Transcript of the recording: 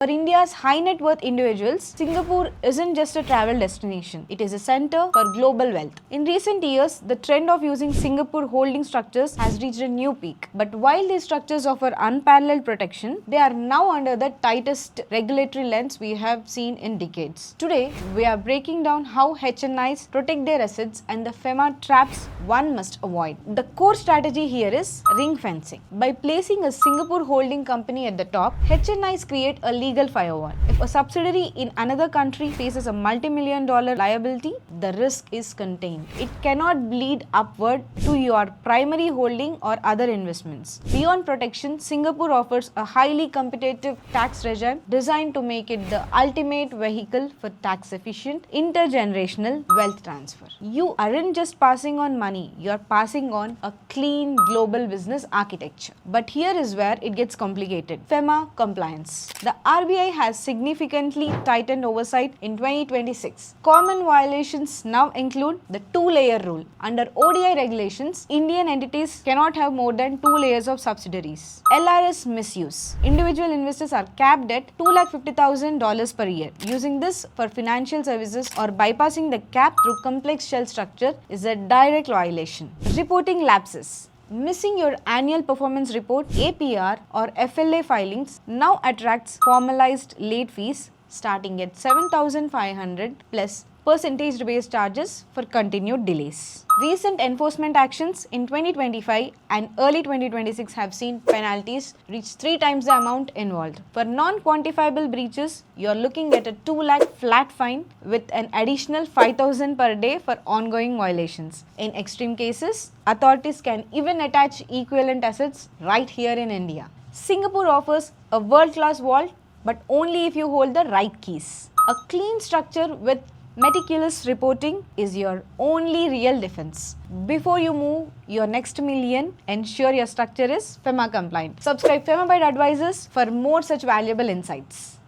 For India's high net worth individuals, Singapore isn't just a travel destination, it is a center for global wealth. In recent years, the trend of using Singapore holding structures has reached a new peak. But while these structures offer unparalleled protection, they are now under the tightest regulatory lens we have seen in decades. Today, we are breaking down how HNIs protect their assets and the FEMA traps one must avoid. The core strategy here is ring fencing. By placing a Singapore holding company at the top, HNIs create a legal firewall. If a subsidiary in another country faces a multi-million-dollar liability, the risk is contained. It cannot bleed upward to your primary holding or other investments. Beyond protection, Singapore offers a highly competitive tax regime designed to make it the ultimate vehicle for tax-efficient intergenerational wealth transfer. You aren't just passing on money, you're passing on a clean global business architecture. But here is where it gets complicated. FEMA compliance. The RBI has significantly tightened oversight in 2026. Common violations now include the two-layer rule. Under ODI regulations, Indian entities cannot have more than 2 layers of subsidiaries. LRS misuse. Individual investors are capped at $250,000 per year. Using this for financial services or bypassing the cap through complex shell structure is a direct violation. Reporting lapses. Missing your annual performance report, APR or FLA filings now attracts formalized late fees starting at 7,500 plus percentage-based charges for continued delays. Recent enforcement actions in 2025 and early 2026 have seen penalties reach 3 times the amount involved. For non-quantifiable breaches, you are looking at a 2 lakh flat fine with an additional 5,000 per day for ongoing violations. In extreme cases, authorities can even attach equivalent assets right here in India. Singapore offers a world-class vault, but only if you hold the right keys. A clean structure with meticulous reporting is your only real defense. Before you move your next million, ensure your structure is FEMA compliant. Subscribe FEMA Byte Advisors for more such valuable insights.